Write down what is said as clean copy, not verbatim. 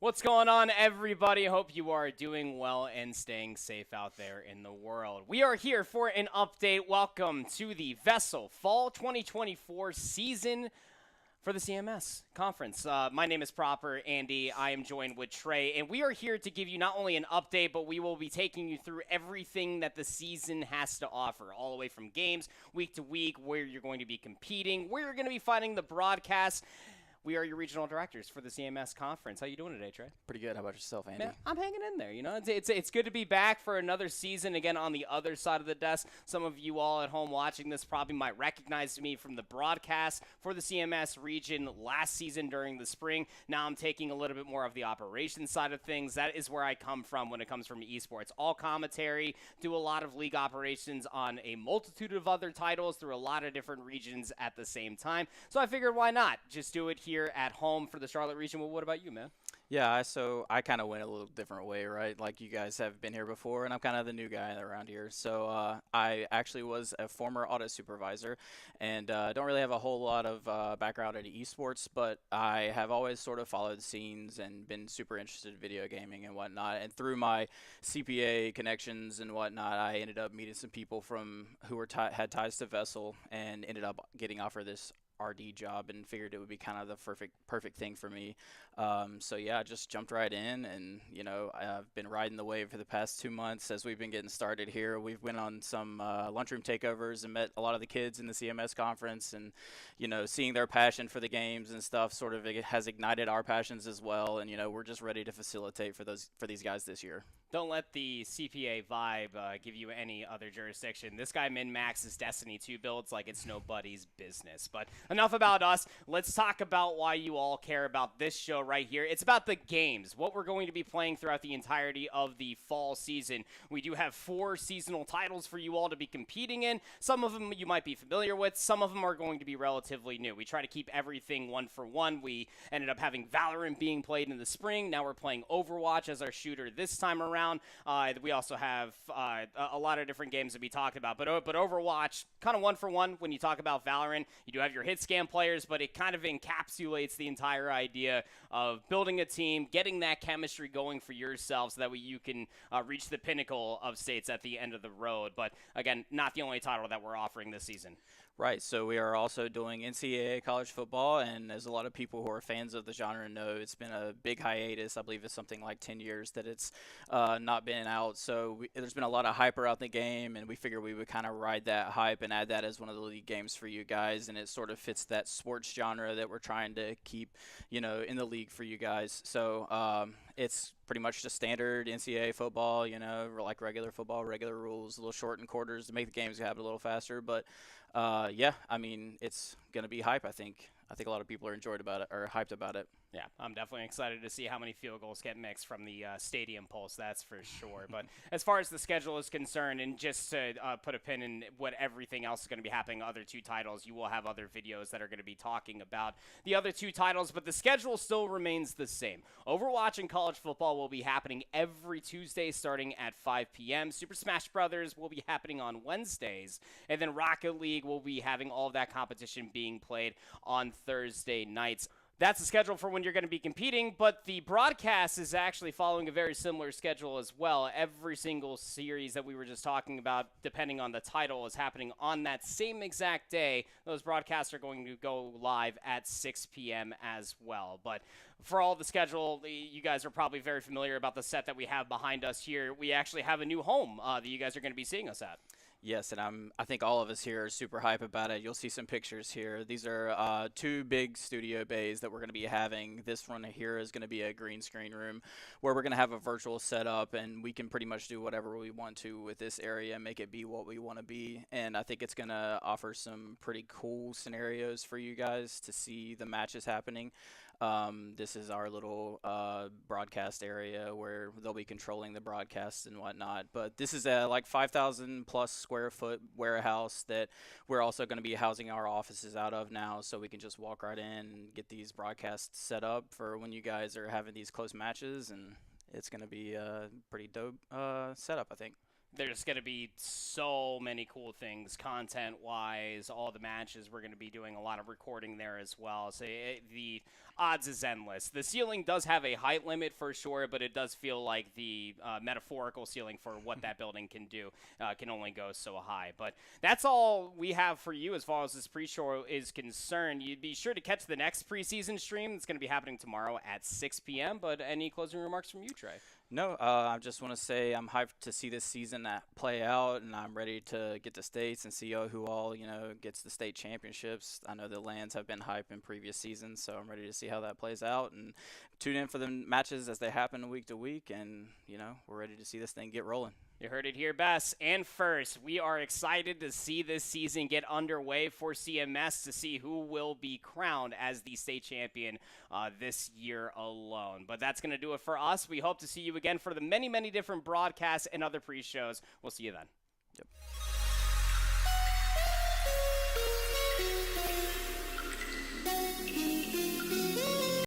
What's going on, everybody? Hope you are doing well and staying safe out there in the world. We are here for an update. Welcome to the VESL Fall 2024 season for the CMS conference. My name is Proper Andy. I am joined with Trey, and we are here to give you not only an update, but we will be taking you through everything that the season has to offer, all the way from games, week to week, where you're going to be competing, where you're going to be finding the broadcast. We are your regional directors for the CMS conference. How you doing today, Trey? Pretty good. How about yourself, Andy? Man, I'm hanging in there. You know, it's good to be back for another season. Again, on the other side of the desk, some of you all at home watching this probably might recognize me from the broadcast for the CMS region last season during the spring. Now I'm taking a little bit more of the operations side of things. That is where I come from when it comes from esports. All commentary, do a lot of league operations on a multitude of other titles through a lot of different regions at the same time. So I figured, why not just do it here at home for the Charlotte region? Well, what about you, man? Yeah, so I kind of went a little different way, right? Like you guys have been here before, and I'm kind of the new guy around here. So I actually was a former audit supervisor, and don't really have a whole lot of background in esports, but I have always sort of followed the scenes and been super interested in video gaming and whatnot. And through my CPA connections and whatnot, I ended up meeting some people from who were had ties to VESL and ended up getting offered this RD job and figured it would be kind of the perfect thing for me. So yeah, I just jumped right in, and I've been riding the wave for the past 2 months as we've been getting started here. We've went on some lunchroom takeovers and met a lot of the kids in the CMS conference, and seeing their passion for the games and stuff sort of has ignited our passions as well. And we're just ready to facilitate for these guys this year. Don't let the CPA vibe give you any other jurisdiction. This guy min-maxes Destiny 2 builds like it's nobody's business. But enough about us. Let's talk about why you all care about this show right here. It's about the games, what we're going to be playing throughout the entirety of the fall season. We do have 4 seasonal titles for you all to be competing in. Some of them you might be familiar with. Some of them are going to be relatively new. We try to keep everything one for one. We ended up having Valorant being played in the spring. Now we're playing Overwatch as our shooter this time around. We also have a lot of different games to be talked about, but Overwatch, kind of one for one when you talk about Valorant. You do have your hit scan players, but it kind of encapsulates the entire idea of building a team, getting that chemistry going for yourself so that way you can reach the pinnacle of states at the end of the road. But again, not the only title that we're offering this season. Right, so we are also doing NCAA college football, and as a lot of people who are fans of the genre know, it's been a big hiatus. I believe it's something like 10 years that it's not been out, so there's been a lot of hype around the game, and we figured we would kind of ride that hype and add that as one of the league games for you guys, and it sort of fits that sports genre that we're trying to keep, in the league for you guys. So it's pretty much just standard NCAA football, like regular football, regular rules, a little short in quarters to make the games happen a little faster. But yeah, I mean, it's going to be hype, I think. I think a lot of people are enjoyed about it or hyped about it. Yeah, I'm definitely excited to see how many field goals get mixed from the stadium pulse, that's for sure. But as far as the schedule is concerned, and just to put a pin in what everything else is going to be happening, other 2 titles, you will have other videos that are going to be talking about the other 2 titles, but the schedule still remains the same. Overwatch and college football will be happening every Tuesday starting at 5 p.m. Super Smash Brothers will be happening on Wednesdays, and then Rocket League will be having all of that competition being played on Thursday nights. That's the schedule for when you're going to be competing, but the broadcast is actually following a very similar schedule as well. Every single series that we were just talking about, depending on the title, is happening on that same exact day. Those broadcasts are going to go live at 6 p.m. as well. But for all the schedule, you guys are probably very familiar about the set that we have behind us here. We actually have a new home that you guys are going to be seeing us at. Yes, and I think all of us here are super hype about it. You'll see some pictures here. These are 2 big studio bays that we're going to be having. This one here is going to be a green screen room where we're going to have a virtual setup, and we can pretty much do whatever we want to with this area and make it be what we want to be. And I think it's going to offer some pretty cool scenarios for you guys to see the matches happening. This is our little broadcast area where they'll be controlling the broadcasts and whatnot. But this is a like 5,000 plus square foot warehouse that we're also going to be housing our offices out of now, so we can just walk right in and get these broadcasts set up for when you guys are having these close matches, and it's going to be a pretty dope setup, I think. There's going to be so many cool things content-wise, all the matches. We're going to be doing a lot of recording there as well. So the odds is endless. The ceiling does have a height limit for sure, but it does feel like the metaphorical ceiling for what that building can do can only go so high. But that's all we have for you as far as this pre-show is concerned. You'd be sure to catch the next preseason stream. It's going to be happening tomorrow at 6 p.m. But any closing remarks from you, Trey? No, I just want to say I'm hyped to see this season play out, and I'm ready to get to states and see who all gets the state championships. I know the lands have been hyped in previous seasons, so I'm ready to see how that plays out and tune in for the matches as they happen week to week, and we're ready to see this thing get rolling. You heard it here best and first. We are excited to see this season get underway for CMS, to see who will be crowned as the state champion this year alone. But that's going to do it for us. We hope to see you again for the many, many different broadcasts and other pre-shows. We'll see you then. Yep.